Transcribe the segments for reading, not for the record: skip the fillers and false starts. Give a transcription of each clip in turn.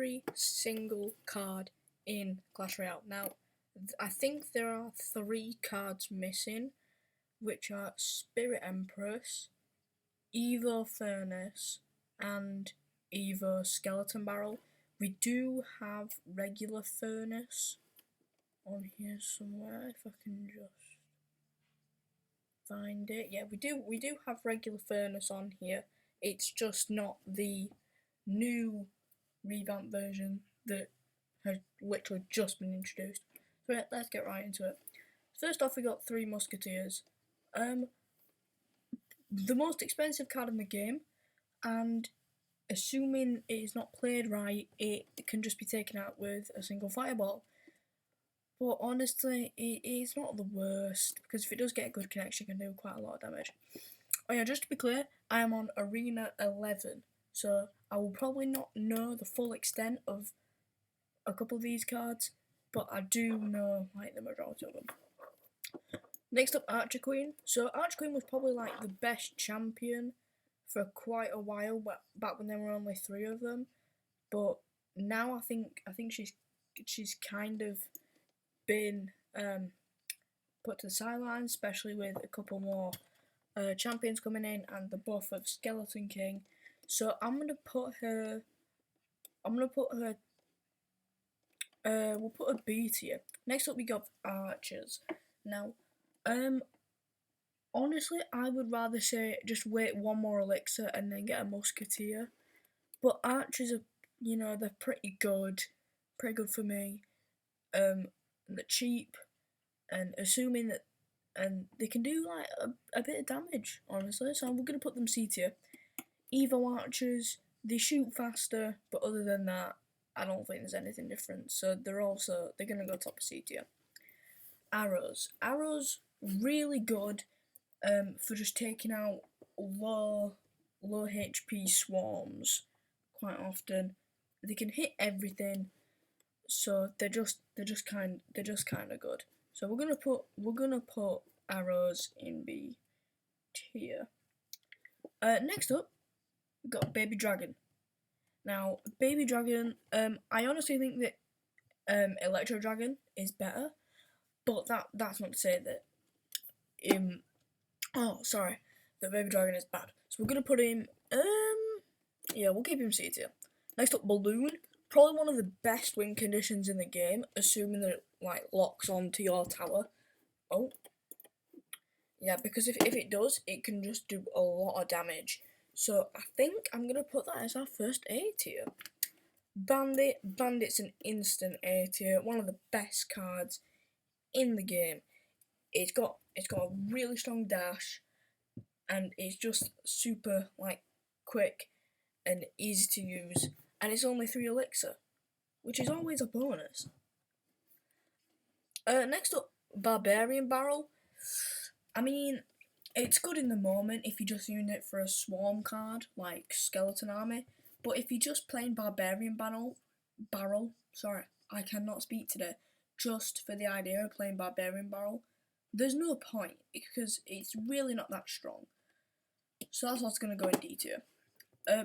every single card in Clash Royale. Now, I think there are 3 cards missing, which are Spirit Empress, Evo Furnace, and Evo Skeleton Barrel. We do have regular Furnace on here somewhere, if I can just find it. Yeah, we do have regular Furnace on here. It's just not the new revamped version that has literally just been introduced. So yeah, let's get right into it. First off, we got 3 Musketeers. The most expensive card in the game, and assuming it is not played right, it can just be taken out with a single fireball. But honestly, it is not the worst, because if it does get a good connection, it can do quite a lot of damage. Oh yeah, just to be clear, I am on Arena 11, so I will probably not know the full extent of a couple of these cards, but I do know like the majority of them. Next up, Archer Queen. So Archer Queen was probably like the best champion for quite a while, back when there were only 3 of them. But now I think she's kind of been put to the sideline, especially with a couple more champions coming in and the buff of Skeleton King. So we'll put her B tier. Next up we got archers. Now, honestly, I would rather say just wait 1 more elixir and then get a musketeer. But archers are, they're pretty good for me. They're cheap, and assuming that, and they can do like a bit of damage, honestly. So we're gonna put them C tier. Evo archers, they shoot faster, but other than that, I don't think there's anything different. So they're gonna go top of C tier. Arrows, really good, for just taking out low HP swarms quite often. They can hit everything, so they're just kind of good. So we're gonna put arrows in B tier. Next up, we've got Baby Dragon. Now, Baby Dragon, I honestly think that Electro Dragon is better, but that's not to say that that Baby Dragon is bad. So we're gonna put him we'll keep him C tier. Next up, Balloon. Probably one of the best win conditions in the game, assuming that it like locks onto your tower. Oh. Yeah, because if it does, it can just do a lot of damage. So I think I'm gonna put that as our first A tier. Bandit's an instant A tier, one of the best cards in the game. It's got a really strong dash, and it's just super like quick and easy to use, and it's only 3 elixir, which is always a bonus. Next up, Barbarian Barrel. I mean, it's good in the moment if you're just using it for a swarm card like Skeleton Army, but if you're just playing Barbarian Barrel, sorry, I cannot speak today, just for the idea of playing Barbarian Barrel, there's no point, because it's really not that strong. So that's what's going to go in D tier.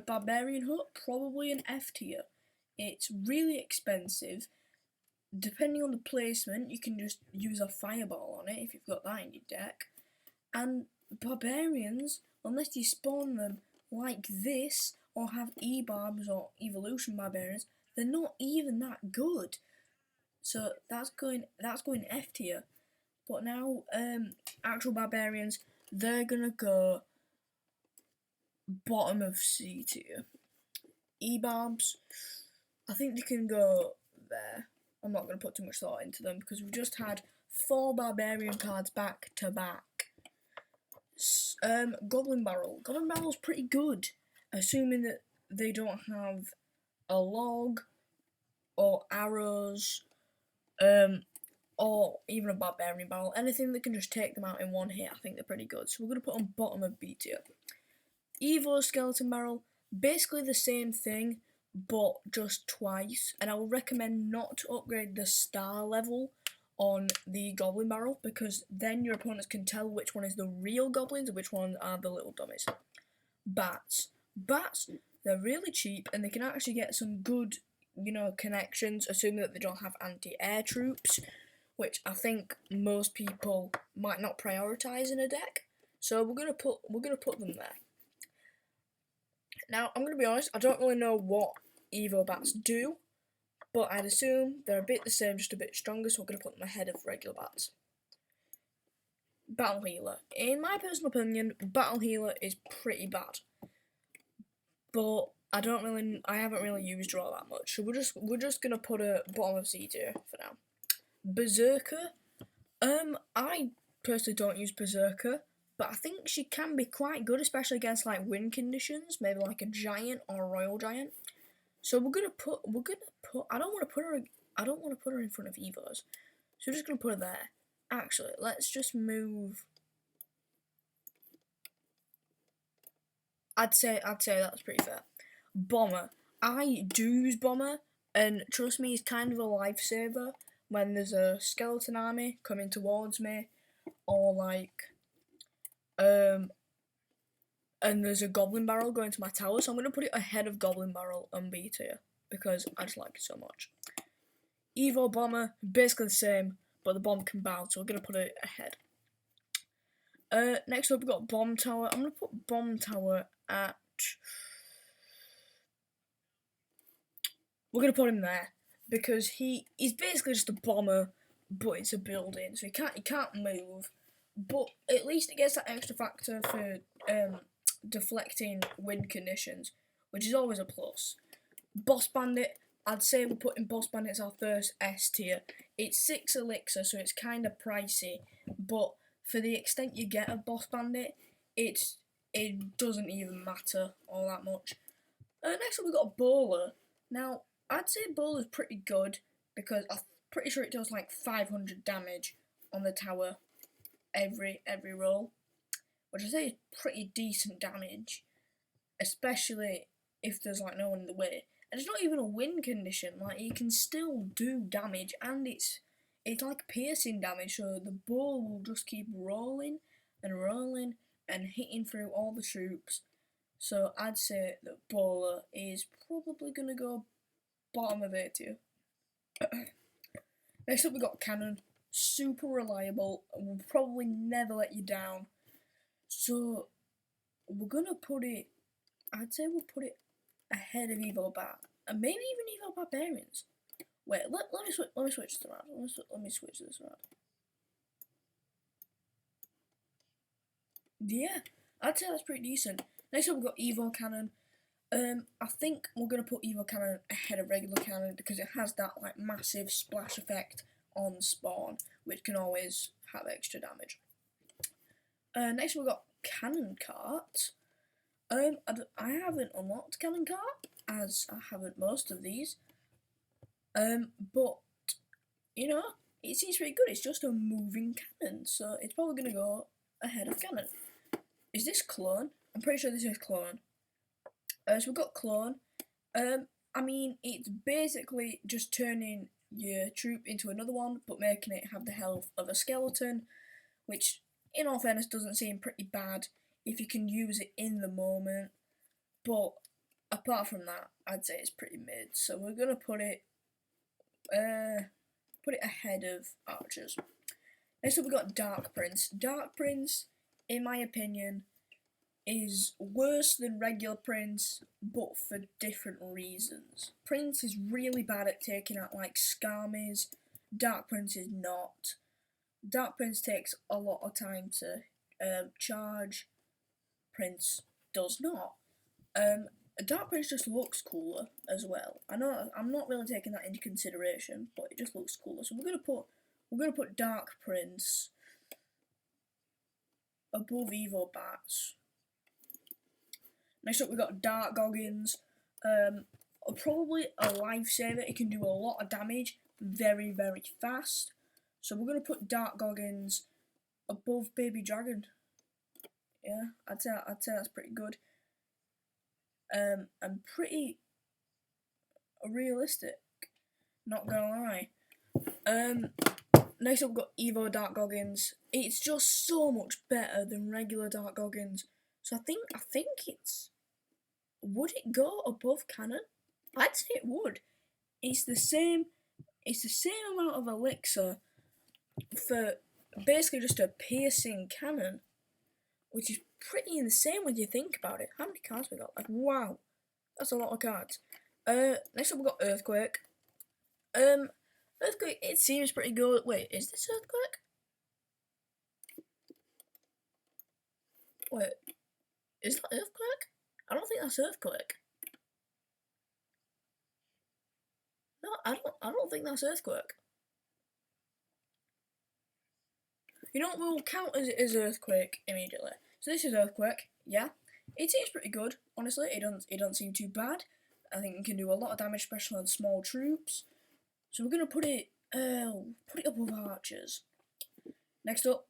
Barbarian Hut, probably an F tier. It's really expensive. Depending on the placement, you can just use a fireball on it if you've got that in your deck. And Barbarians, unless you spawn them like this, or have E-Barbs or Evolution Barbarians, they're not even that good. So that's going F tier. But now, actual Barbarians, they're gonna go bottom of C tier. E-Barbs, I think they can go there. I'm not going to put too much thought into them, because we've just had 4 Barbarian cards back to back. Goblin Barrel. Goblin Barrel's pretty good, assuming that they don't have a log, or arrows, or even a Barbarian Barrel. Anything that can just take them out in one hit, I think they're pretty good. So we're going to put on bottom of B tier. Evo Skeleton Barrel, basically the same thing, but just twice, and I would recommend not to upgrade the star level on the Goblin Barrel, because then your opponents can tell which one is the real goblins and which ones are the little dummies. Bats, they're really cheap, and they can actually get some good connections, assuming that they don't have anti-air troops, which I think most people might not prioritize in a deck. So we're gonna put them there. Now I'm gonna be honest, I don't really know what Evo bats do, but I'd assume they're a bit the same, just a bit stronger. So we're gonna put them ahead of regular bats. Battle Healer. In my personal opinion, Battle Healer is pretty bad, but I haven't really used Draw that much, so we're just gonna put a bottom of C tier for now. Berserker. I personally don't use Berserker, but I think she can be quite good, especially against like win conditions, maybe like a giant or a royal giant. So I don't want to put her in front of Evos, so we're just gonna put her there. Actually, let's just move. I'd say that's pretty fair. Bomber. I do use Bomber, and trust me, he's kind of a lifesaver when there's a skeleton army coming towards me, or like, and there's a goblin barrel going to my tower, so I'm gonna put it ahead of goblin barrel and B tier because I just like it so much. Evo Bomber, basically the same, but the bomb can bounce, so we're gonna put it ahead. Next up we've got Bomb Tower. I'm gonna put Bomb Tower at. We're gonna put him there because he's basically just a bomber, but it's a building, so he can't move. But at least it gets that extra factor for deflecting wind conditions, which is always a plus. Boss Bandit. I'd say we're putting Boss Bandit as our first S tier. It's 6 elixir, so it's kind of pricey, but for the extent you get of Boss Bandit, it doesn't even matter all that much. Next up we've got Bowler. Now, I'd say Bowler's pretty good because I'm pretty sure it does like 500 damage on the tower every roll, which I say is pretty decent damage, especially if there's like no one in the way. And it's not even a win condition, like you can still do damage, and it's like piercing damage, so the ball will just keep rolling and rolling and hitting through all the troops. So I'd say that Bowler is probably gonna go bottom of A tier. Next up we got Cannon. Super reliable and will probably never let you down. So we're gonna put it, I'd say we'll put it ahead of Evo Bat, and maybe even Evo Barbarians. Wait, let me switch this around. Let me switch this around. Yeah, I'd say that's pretty decent. Next up we've got Evo Cannon. I think we're gonna put Evo Cannon ahead of regular Cannon because it has that like massive splash effect on spawn, which can always have extra damage. Next we've got Cannon Cart. I haven't unlocked Cannon Cart, as I haven't most of these. But you know, it seems pretty good. It's just a moving cannon, so it's probably gonna go ahead of Cannon. Is this Clone? I'm pretty sure this is Clone. So we've got Clone. I mean, it's basically just turning your troop into another one, but making it have the health of a skeleton, which, in all fairness, doesn't seem pretty bad if you can use it in the moment. But apart from that, I'd say it's pretty mid. So we're gonna put it ahead of Archers. Next up, we got Dark Prince. Dark Prince, in my opinion, is worse than regular Prince, but for different reasons. Prince is really bad at taking out like Skarmies. Dark Prince is not. Dark Prince takes a lot of time to charge. Prince does not. Dark Prince just looks cooler as well. I know I'm not really taking that into consideration, but it just looks cooler. So we're gonna put Dark Prince above Evo Bats. Next up we got Dark Goggins. Probably a lifesaver. It can do a lot of damage very, very fast. So we're gonna put Dark Goggins above Baby Dragon. Yeah, I'd say that's pretty good. And pretty realistic. Not gonna lie. Next up we've got Evo Dark Goggins. It's just so much better than regular Dark Goggins. So I think it's. Would it go above Cannon? I'd say it would. it's the same. It's the same amount of elixir for basically just a piercing cannon, which is pretty insane when you think about it. How many cards we got? Like, wow, that's a lot of cards. Next up we got Earthquake. Earthquake, it seems pretty good. Wait, is this Earthquake? Wait, is that Earthquake? I don't think that's Earthquake. No, I don't think that's Earthquake. You know what, we'll count as Earthquake immediately. So this is Earthquake, yeah. It seems pretty good, honestly. It don't seem too bad. I think it can do a lot of damage, especially on small troops. So we're gonna put it up with archers. Next up,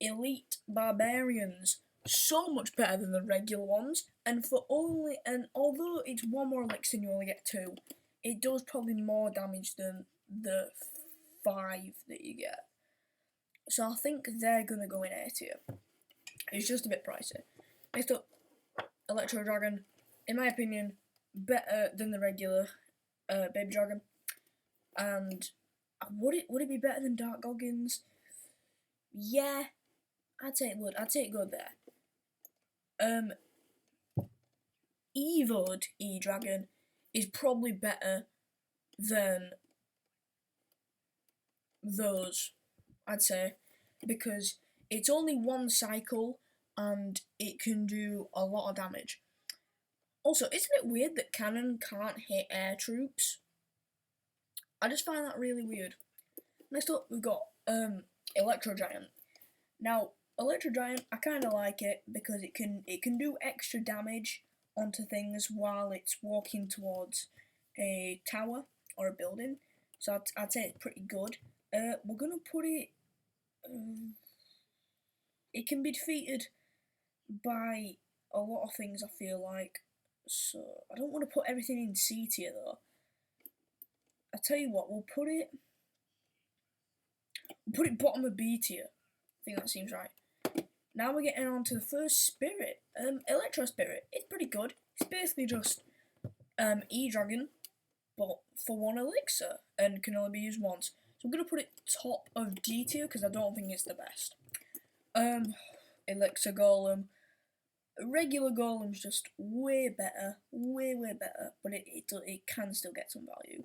Elite Barbarians. So much better than the regular ones, and although it's one more elixir and you only get 2, it does probably more damage than the 5 that you get. So I think they're gonna go in A tier. It's just a bit pricey. Next up, Electro Dragon. In my opinion, better than the regular Baby Dragon. And would it be better than Dark Goggins? Yeah, I'd say it would. I'd say it good there. Evoed E-Dragon is probably better than those, I'd say, because it's only one cycle and it can do a lot of damage. Also, isn't it weird that cannon can't hit air troops? I just find that really weird. Next up, we've got Electro Giant. Now, Electro Giant, I kind of like it because it can do extra damage onto things while it's walking towards a tower or a building. So I'd say it's pretty good. We're gonna put it. It can be defeated by a lot of things, I feel like. So I don't want to put everything in C tier though. I tell you what, we'll put it bottom of B tier. I think that seems right. Now we're getting on to the first spirit. Electro Spirit. It's pretty good. It's basically just E-Dragon, but for 1 elixir, and can only be used once. So I'm gonna put it top of D tier because I don't think it's the best. Elixir Golem. Regular Golem's just way better, way better, but it can still get some value.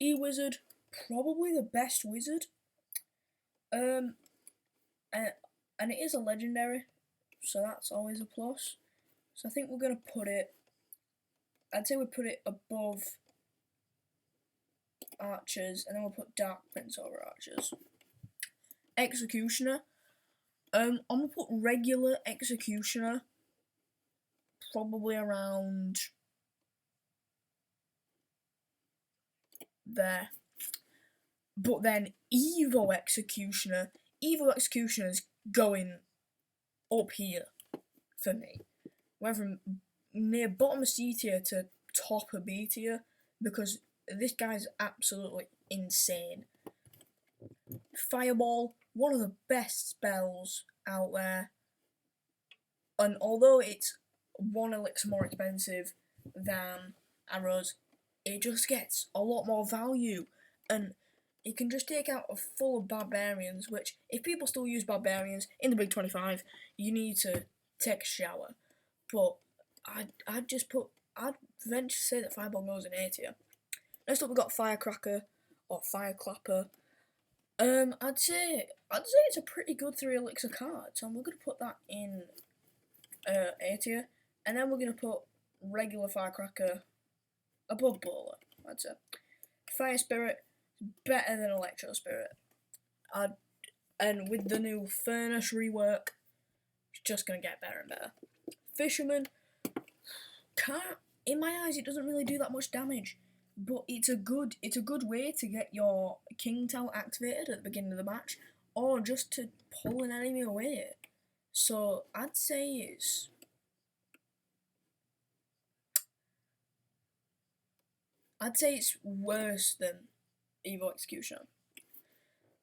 E-Wizard, probably the best wizard. And it is a legendary, so that's always a plus. So I think we're gonna put it. I'd say we put it above archers, and then we'll put Dark Prince over archers. Executioner. I'm gonna put regular Executioner probably around there. But then Evo Executioner's going up here for me. Went from near bottom of C tier to top of B tier because this guy's absolutely insane. Fireball, one of the best spells out there. And although it's 1 elixir more expensive than arrows, it just gets a lot more value. And it can just take out a full of barbarians, which, if people still use barbarians in the Big 25, you need to take a shower. But I'd venture to say that Fireball goes in A tier. Next up, we've got Firecracker, or Fireclapper. I'd say it's a pretty good 3 elixir card, so we're going to put that in A tier. And then we're going to put regular Firecracker above Bowler, I'd say. Fire Spirit, better than Electro Spirit. And with the new Furnace rework, it's just going to get better and better. Fisherman, in my eyes, it doesn't really do that much damage, but it's a good way to get your King Tower activated at the beginning of the match, or just to pull an enemy away. So I'd say it's worse than Evo Executioner.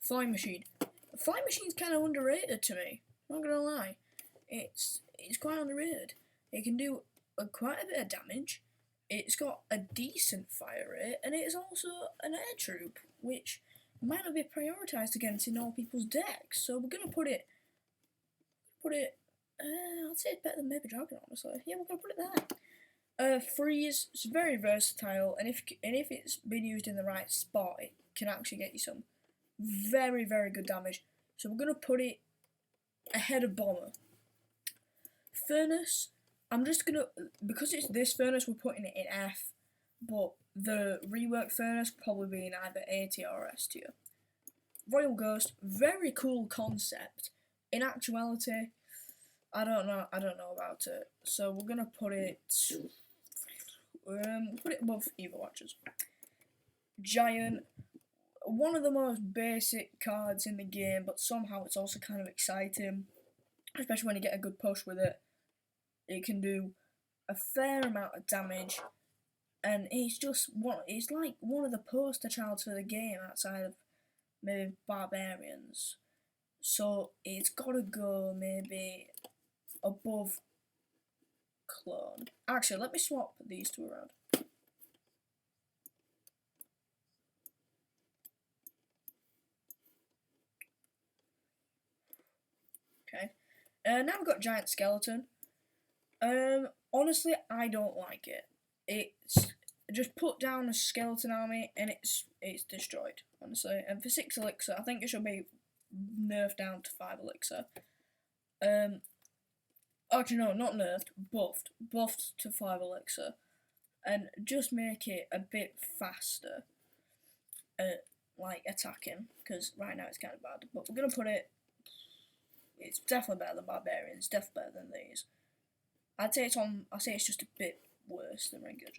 Flying Machine. Flying Machine's kind of underrated to me. Not gonna lie, it's quite underrated. It can do quite a bit of damage. it's got a decent fire rate, and it's also an air troop, which might not be prioritised against in all people's decks. So we're gonna put it. I'd say it's better than maybe Dragon, honestly. Yeah, we're gonna put it there. Freeze is very versatile, and if it's been used in the right spot, it can actually get you some very good damage. So we're gonna put it ahead of Bomber. Furnace, I'm just gonna, because it's this furnace, we're putting it in F, but the rework furnace probably be in either A tier or S tier. Royal Ghost, very cool concept. In actuality, I don't know about it. So we're gonna put it above Evil Watchers. Giant, one of the most basic cards in the game, but somehow it's also kind of exciting, especially when you get a good push with it. It can do a fair amount of damage, and it's like one of the poster childs for the game outside of maybe Barbarians. So it's gotta go maybe above Clone. Actually, let me swap these two around. Okay. Now we've got Giant Skeleton. Honestly, I don't like it. It's just put down a skeleton army and it's destroyed, honestly. And for 6 elixir, I think it should be nerfed down to 5 elixir. Actually no, not nerfed, buffed to 5 elixir, and just make it a bit faster at like attacking, because right now it's kind of bad. But we're gonna put it. It's definitely better than Barbarians. Definitely better than these. I'd say it's just a bit worse than regular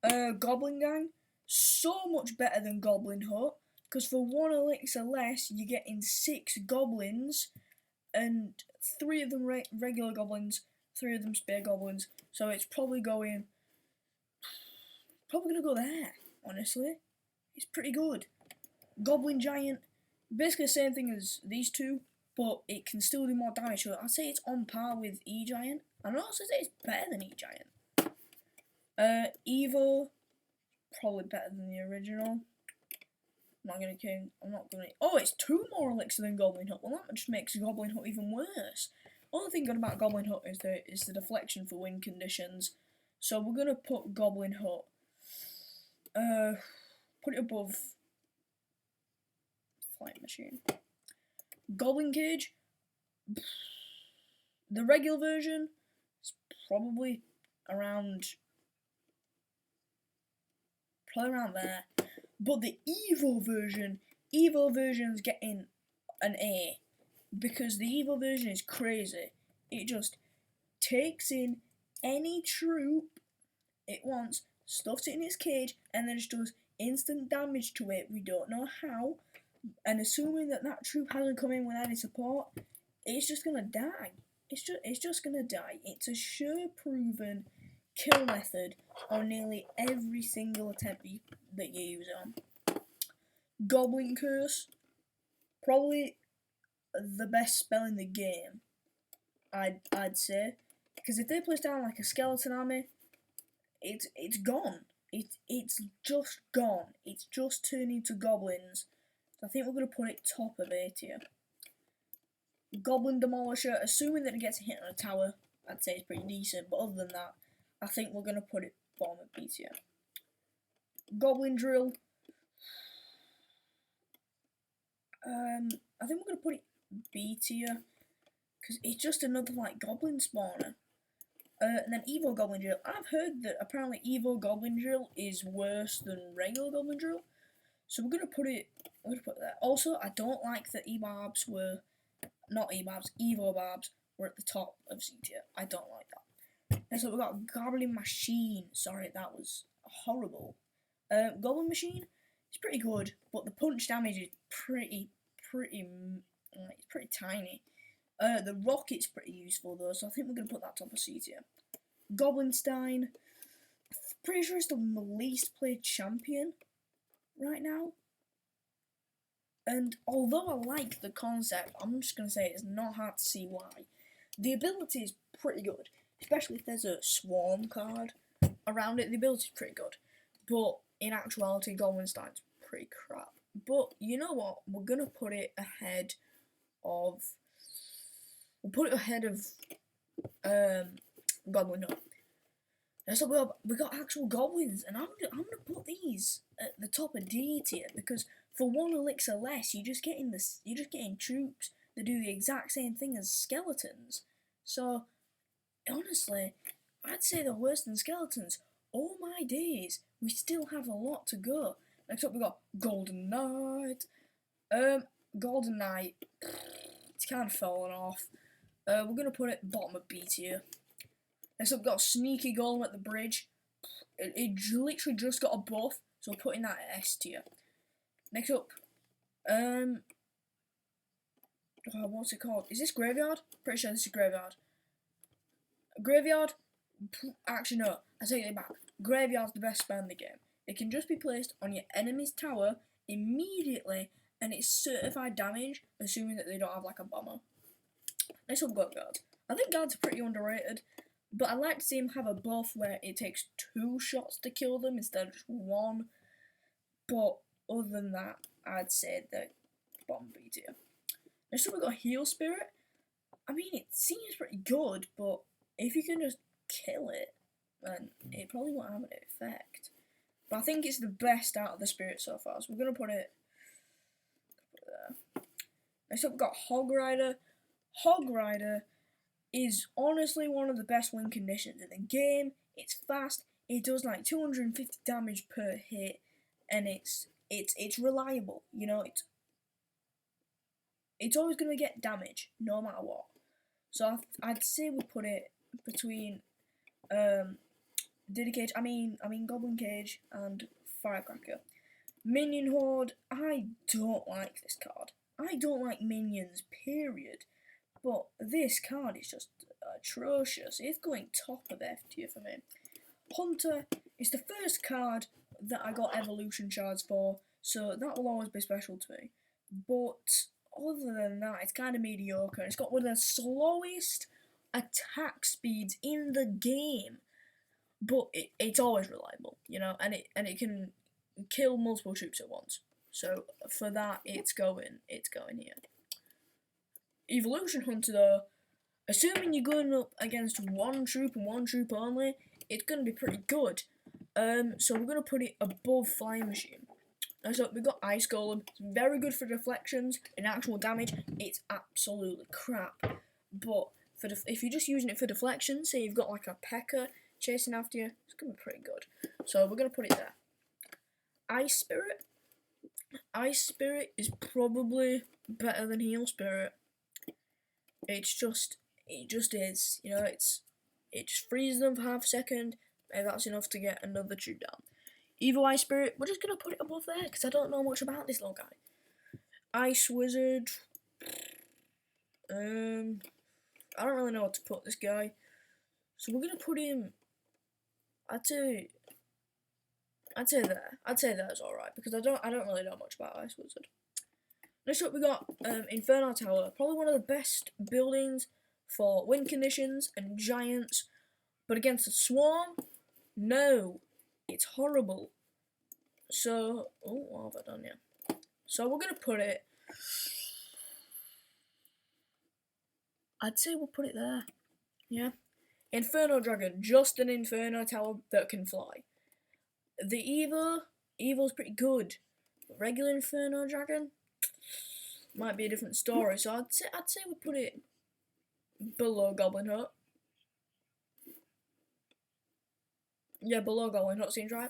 Giant. Goblin Gang, so much better than Goblin Hut, because for 1 elixir less, you're getting 6 goblins, and 3 of them regular goblins, 3 of them spear goblins. So it's probably gonna go there. Honestly, it's pretty good. Goblin Giant, basically the same thing as these two, but it can still do more damage. So I'd say it's on par with E-Giant. I'd also say it's better than E-Giant. Evo, probably better than the original. I'm not gonna. Oh, it's 2 more elixir than Goblin Hut. Well, that just makes Goblin Hut even worse. Only thing good about Goblin Hut is the deflection for wind conditions. So we're gonna put Goblin Hut. Put it above Flight Machine. Goblin Cage. The regular version is probably around there. But the Evo version's getting an A, because the Evo version is crazy. It just takes in any troop it wants, stuffs it in its cage, and then just does instant damage to it. We don't know how, and assuming that troop hasn't come in with any support, it's just gonna die. It's just gonna die. It's a sure proven kill method on nearly every single attempt that you use it on. Goblin Curse, probably the best spell in the game, I'd say, because if they place down like a skeleton army, it's gone. It's just gone. It's just turning to goblins. So I think we're gonna put it top of A tier. Goblin Demolisher, assuming that it gets a hit on a tower, I'd say it's pretty decent. But other than that, I think we're gonna put it bottom of B tier. Goblin Drill. I think we're gonna put it B tier, because it's just another like goblin spawner. And then Evo Goblin Drill. I've heard that apparently Evo Goblin Drill is worse than regular Goblin Drill, so we're gonna put it there. Also, I don't like that Evo Barbs were at the top of C tier. I don't like that. And so we've got Goblin Machine. Sorry, that was horrible. Goblin Machine is pretty good, but the punch damage is pretty tiny. The rocket's pretty useful though, so I think we're gonna put that top of C tier. Goblinstein, pretty sure it's the least played champion right now. And although I like the concept, I'm just gonna say it's not hard to see why. The ability is pretty good. especially if there's a swarm card around it. The ability's pretty good, but in actuality, Goldenstein's pretty crap. But you know what? We're gonna put it ahead of. We'll put it ahead of Goblin Hut. And so we got actual goblins, and I'm gonna put these at the top of D tier because for 1 elixir less, you're just getting troops that do the exact same thing as skeletons. So honestly, I'd say they're worse than skeletons. All my days, we still have a lot to go. Next up, we got Golden Knight. Golden Knight, it's kind of fallen off. We're gonna put it bottom of B tier. Next up, we got Sneaky Golem at the bridge. It literally just got a buff, so we're putting that at S tier. Next up, what's it called? Is this Graveyard? Pretty sure this is Graveyard. Graveyard? Actually, no. I take it back. Graveyard's the best spell in the game. It can just be placed on your enemy's tower immediately, and it's certified damage, assuming that they don't have like a bomber. Next up, we got guards. I think guards are pretty underrated, but I like to see them have a buff where it takes 2 shots to kill them instead of just 1. But other than that, I'd say the bottom B tier. Next up, we got Heal Spirit. I mean, it seems pretty good, but if you can just kill it, then it probably won't have an effect. But I think it's the best out of the spirits so far, so we're gonna put it there. Next up, we've got Hog Rider. Hog Rider is honestly one of the best win conditions in the game. It's fast. It does like 250 damage per hit, and it's reliable. You know, it's always gonna get damage no matter what. So I'd say we put it between Goblin Cage and Firecracker. Minion Horde, I don't like this card. I don't like minions, period. But this card is just atrocious. It's going top of F tier for me. Hunter is the first card that I got evolution shards for, so that will always be special to me. But other than that, it's kind of mediocre. It's got one of the slowest attack speeds in the game, but it's always reliable, you know, and it can kill multiple troops at once. So for that, it's going here. Evolution Hunter though, assuming you're going up against 1 troop and 1 troop only, it's going to be pretty good. So we're going to put it above Flying Machine. So we've got Ice Golem. It's very good for deflections and actual damage. It's absolutely crap. But if you're just using it for deflections, say you've got like a P.E.K.K.A. chasing after you, it's going to be pretty good. So we're going to put it there. Ice Spirit. Ice Spirit is probably better than Heal Spirit. It just is. You know, it just freezes them for half a second, and that's enough to get another troop down. Evil Eye Spirit, we're just going to put it above there, because I don't know much about this little guy. Ice Wizard, I don't really know what to put this guy, so we're going to put him, I'd say there. I'd say that's alright, because I don't really know much about Ice Wizard. Next up we got Inferno Tower, probably one of the best buildings for win conditions and giants, but against a swarm, no, it's horrible. So, what have I done here? So we're gonna put it, I'd say we'll put it there, yeah. Inferno Dragon, just an Inferno Tower that can fly. The Evo's pretty good, but regular Inferno Dragon might be a different story, so I'd say we put it below Goblin Hut. Yeah, below Goblin Hut seems right.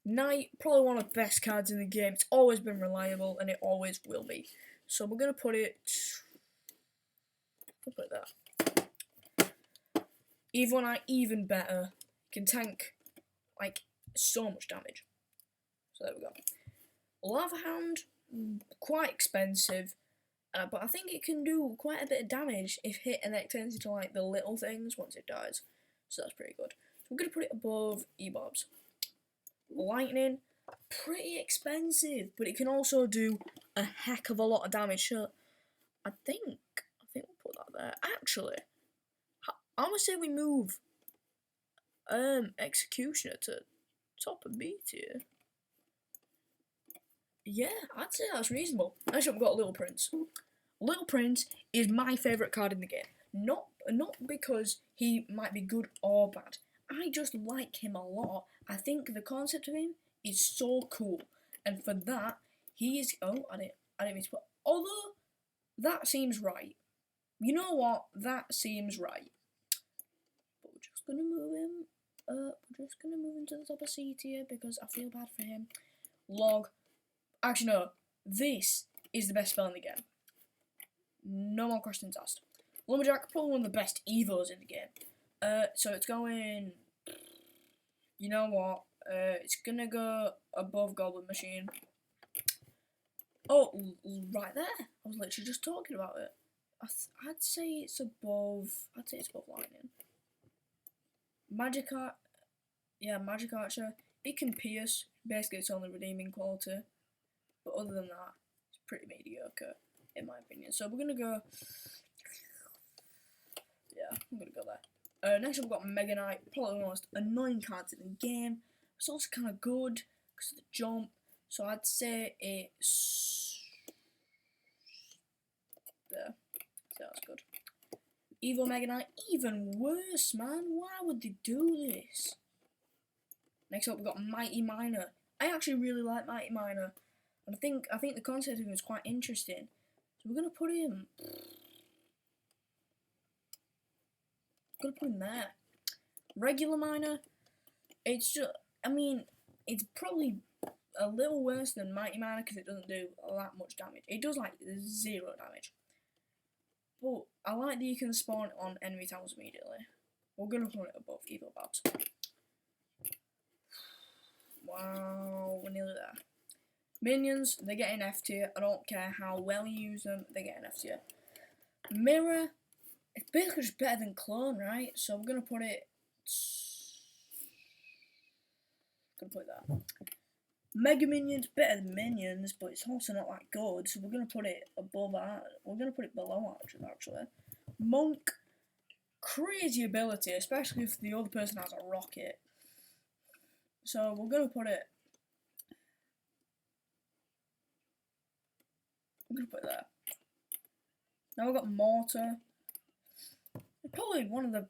Knight, probably one of the best cards in the game. It's always been reliable, and it always will be. So we're gonna put it. We'll put that. Evo Knight, even better. Can tank like so much damage. So there we go. Lava Hound, quite expensive, but I think it can do quite a bit of damage if hit, and then it turns into like the little things once it dies. So that's pretty good. So we're gonna put it above E-Bobs. Lightning, pretty expensive, but it can also do a heck of a lot of damage. So I think we'll put that there. Actually, I'm gonna say we move Executioner to top of B tier. Yeah, I'd say that's reasonable. Next up, we've got Little Prince. Little Prince is my favourite card in the game. Not because he might be good or bad. I just like him a lot. I think the concept of him is so cool, and for that, he is. Oh, I didn't mean to put. Although that seems right. You know what? That seems right. But we're just gonna move him. We're just gonna move him to the top of C tier because I feel bad for him. Log. Actually, no. This is the best spell in the game. No more questions asked. Lumberjack, probably one of the best evos in the game. So it's going. You know what? It's gonna go above Goblin Machine. Oh, right there. I was literally just talking about it. I'd say it's above. I'd say it's above Lightning. Magic Archer. It can pierce. Basically, it's only redeeming quality. But other than that, it's pretty mediocre, in my opinion. So we're gonna go. Yeah, I'm gonna go there. Next up, we've got Mega Knight. Probably one of the most annoying cards in the game. It's also kind of good because of the jump. So I'd say it's there. So that's good. Evil Mega Knight, even worse, man. Why would they do this? Next up, we've got Mighty Miner. I actually really like Mighty Miner, and I think the concept of him is quite interesting. So we're gonna put him. There. Regular Miner. It's just. I mean, it's probably a little worse than Mighty Miner because it doesn't do that much damage. It does like 0 damage. But I like that you can spawn on enemy towers immediately. We're gonna put it above Evil Babs. Wow, we're nearly there. Minions, they get an F tier. I don't care how well you use them, they get an F tier. Mirror, it's basically just better than Clone, right? So we're gonna put it. There. Mega Minions, better than Minions, but it's also not that good, so we're gonna put it above that. We're gonna put it below actually. Monk, crazy ability, especially if the other person has a rocket. So we're gonna put it. I'm gonna put it there. Now we've got Mortar. Probably one of the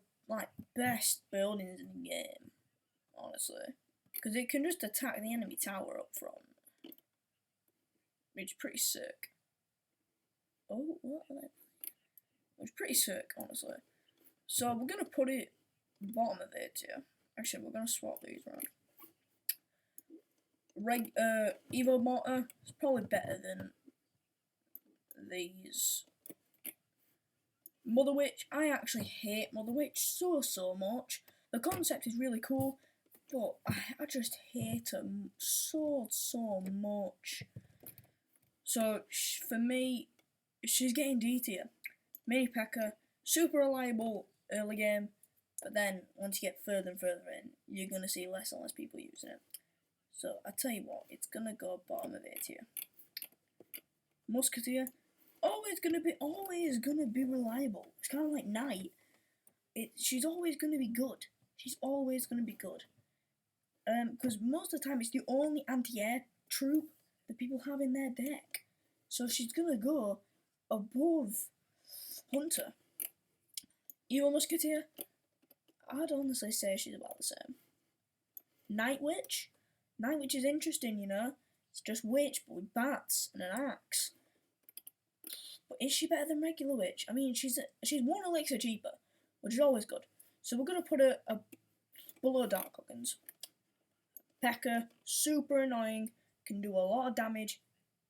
best buildings in the game, honestly, because it can just attack the enemy tower up front, which is pretty sick. Oh, what? It's pretty sick, honestly. So we're gonna put it bottom of it here. Actually, we're gonna swap these around. Evo Mortar is probably better than these. Mother Witch, I actually hate Mother Witch so much. The concept is really cool, but I just hate her so much. So for me, she's getting D tier. Mini P.E.K.K.A, super reliable early game, but then once you get further and further in, you're gonna see less and less people using it. So I tell you what, it's gonna go bottom of A tier. Musketeer, always gonna be reliable. It's kind of like Knight. She's always gonna be good. She's always gonna be good. Because most of the time it's the only anti-air troop that people have in their deck. So she's gonna go above Hunter. Evil Musketeer, I'd honestly say she's about the same. Night Witch is interesting, you know. It's just witch, but with bats and an axe. But is she better than regular witch? I mean, she's 1 elixir cheaper, which is always good. So we're gonna put her below Dark Hoggins. P.E.K.K.A, super annoying, can do a lot of damage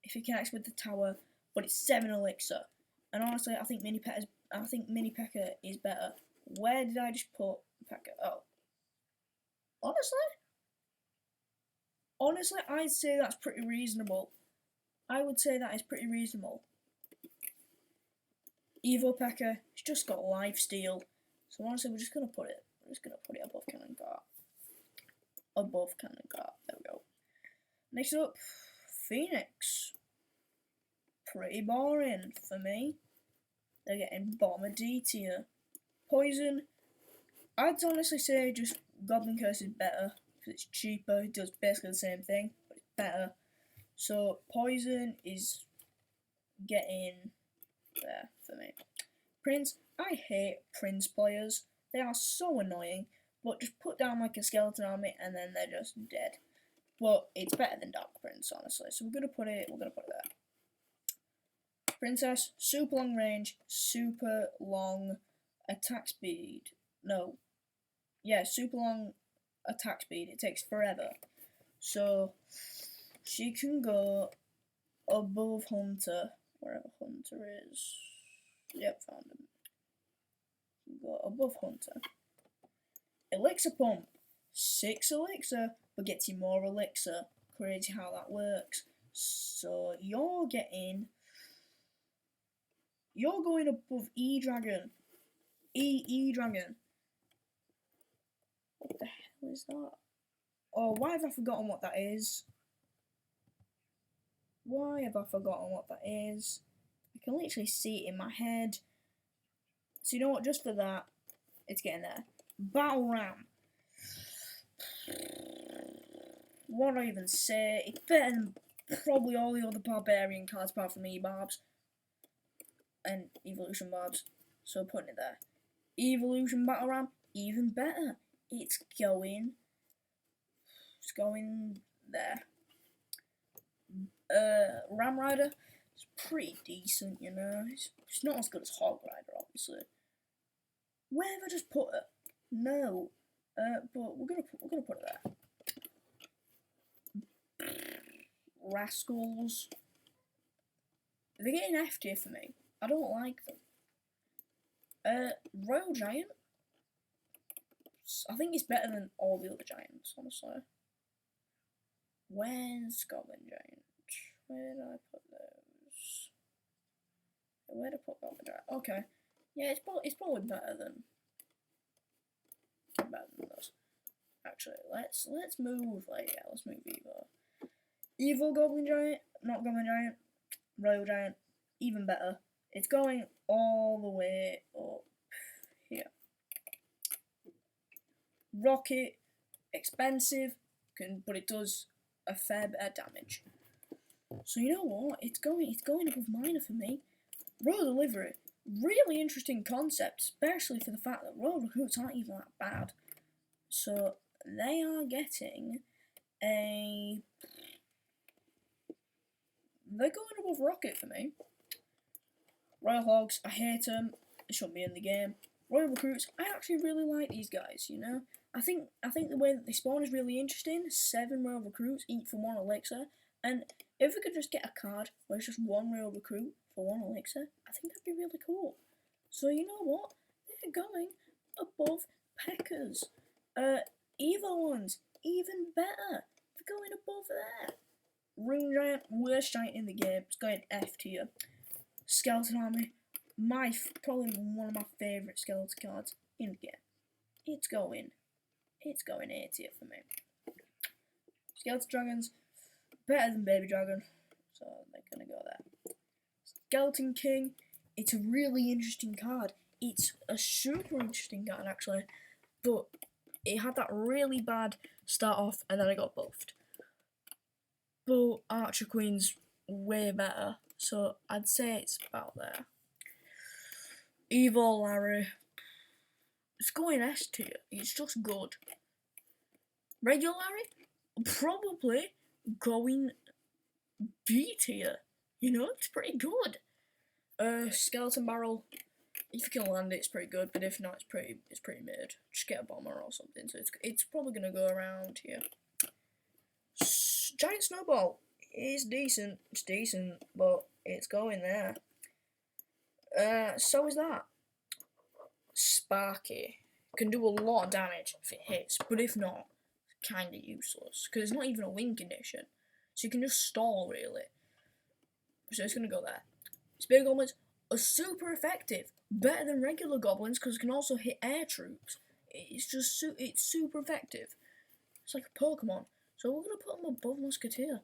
if he connects with the tower, but it's 7 elixir. And honestly, I think Mini P.E.K.K.A is better. Where did I just put P.E.K.K.A? Oh, honestly, I'd say that's pretty reasonable. I would say that is pretty reasonable. Evo P.E.K.K.A, she's just got lifesteal. So honestly, we're just gonna put it above Cannon Cart. Above Cannon Cart. There we go. Next up, Phoenix. Pretty boring for me. They're getting bottom of D tier. Poison, I'd honestly say just Goblin Curse is better because it's cheaper. It does basically the same thing, but it's better. So poison is getting there for me. Prince, I hate Prince players. They are so annoying. But just put down like a skeleton army and then they're just dead. But it's better than Dark Prince, honestly. So we're gonna put it there. Princess, super long range, super long attack speed. No. Yeah, super long attack speed. It takes forever. So she can go above Hunter, wherever Hunter is. Yep, found him. Go above Hunter. Elixir pump. 6 elixir, but gets you more elixir. Crazy how that works. So you're going above E-Dragon. E-Dragon. What the hell is that? Oh, why have I forgotten what that is? Why have I forgotten what that is? I can literally see it in my head. So you know what, just for that, it's getting there. Battle Ram. What do I even say? It's better than probably all the other barbarian cards apart from E-Barbs. And Evolution Barbs. So putting it there. Evolution Battle Ram, even better. It's going there. Ram Rider, it's pretty decent, you know. It's not as good as Hog Rider, obviously. Where have I just put it? No. But we're gonna put it there. Rascals. They're getting F tier for me. I don't like them. Royal Giant. I think it's better than all the other giants, honestly. Where's Goblin Giant? Where did I put those? Where did I put Goblin Giant? Okay. Yeah, it's probably better than those. Actually, let's move let's move Evo. Evil Goblin Giant, not Goblin Giant, Royal Giant, even better. It's going all the way up here. Rocket, expensive, but it does a fair bit of damage. So you know what? It's going above minor for me. Royal Delivery, really interesting concept, especially for the fact that Royal Recruits aren't even that bad. So they are getting a. They're going above Rocket for me. Royal Hogs, I hate them. They shouldn't be in the game. Royal Recruits, I actually really like these guys. You know, I think the way that they spawn is really interesting. 7 Royal Recruits, each for 1 elixir, and if we could just get a card where it's just 1 Royal Recruit for 1 elixir, I think that'd be really cool. So you know what? They're going above Peckers. Evo ones, even better. They're going above there. Rune Giant, worst giant in the game. It's going F tier. Skeleton Army, probably one of my favourite skeleton cards in the game. It's going A tier for me. Skeleton Dragons, better than Baby Dragon, so they're gonna go there. Skeleton King, it's a really interesting card. It's a super interesting card actually, but it had that really bad start off and then it got buffed. But Archer Queen's way better, so I'd say it's about there. Evil Larry, it's going S tier. It's just good. Regular Larry, probably going B tier. You know, it's pretty good. Skeleton Barrel, if you can land it, it's pretty good. But if not, it's pretty mid. Just get a bomber or something. So it's probably gonna go around here. Giant Snowball is decent. It's decent, but it's going there. So is that. Sparky can do a lot of damage if it hits, but if not, it's kind of useless because it's not even a win condition, so you can just stall really. So it's gonna go there. Spear Goblins are super effective, better than regular goblins because it can also hit air troops. It's just it's super effective. It's like a Pokemon. So we're gonna put them above Musketeer.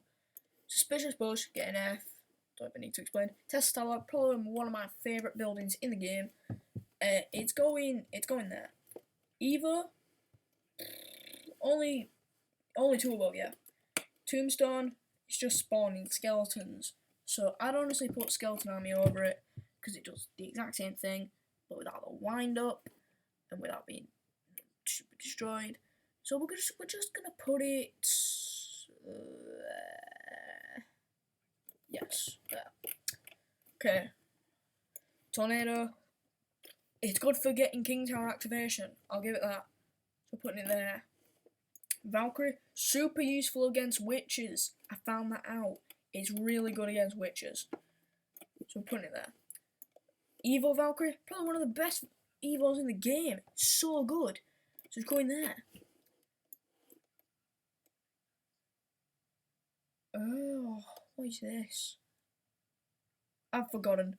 Suspicious Bush, get an F. Don't even need to explain. Test Tower, probably one of my favourite buildings in the game. It's going there. Either only two above, yeah. Tombstone, it's just spawning skeletons. So I'd honestly put Skeleton Army over it because it does the exact same thing, but without the wind up and without being destroyed. So we're just gonna put it. Yes, there. Okay. Tornado. It's good for getting King Tower activation. I'll give it that. So putting it there. Valkyrie, super useful against witches. I found that out. It's really good against witches. So I'm putting it there. Evo Valkyrie, probably one of the best Evos in the game. So good. So it's going there. Oh, what is this? I've forgotten.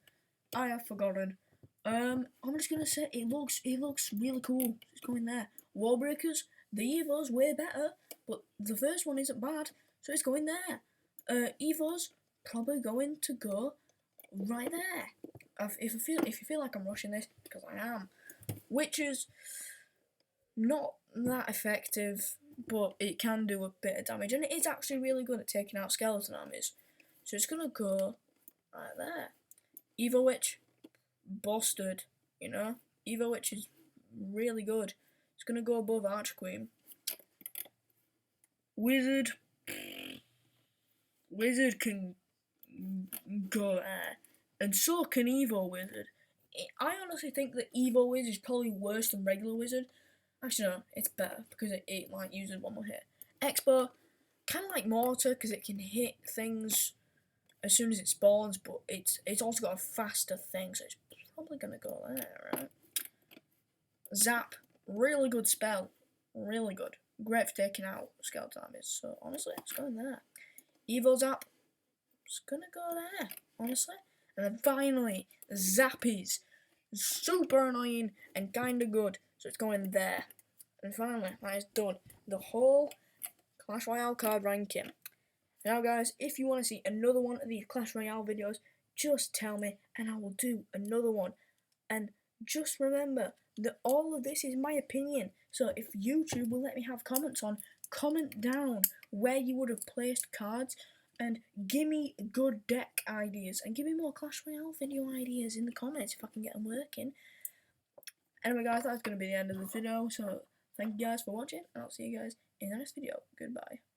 I have forgotten. I'm just gonna say it looks really cool. It's going there. Wallbreakers, the Evo's way better, but the first one isn't bad, so it's going there. Evo's probably going to go right there. If you feel like I'm rushing this, because I am. Witches, not that effective, but it can do a bit of damage, and it is actually really good at taking out skeleton armies. So it's gonna go right there. Evo Witch, busted, you know. Evo Witch is really good. It's gonna go above Arch Queen. Wizard can go there, and so can Evo Wizard. I honestly think that Evo Wizard is probably worse than regular Wizard. Actually, no, it's better because it like uses one more hit. Expo, kind of like Mortar because it can hit things as soon as it spawns, but it's also got a faster thing, so it's probably gonna go there, right? Zap, really good spell, really good. Great for taking out skeleton armies, so honestly, it's going there. Evo Zap, it's gonna go there, honestly. And then finally, Zappies, super annoying and kinda good, so it's going there. And finally, that is done. The whole Clash Royale card ranking. Now guys, if you want to see another one of these Clash Royale videos, just tell me and I will do another one. And just remember that all of this is my opinion, so if YouTube will let me have comments on, comment down where you would have placed cards and give me good deck ideas and give me more Clash Royale video ideas in the comments if I can get them working. Anyway guys, that's going to be the end of the video, so thank you guys for watching and I'll see you guys in the next video. Goodbye.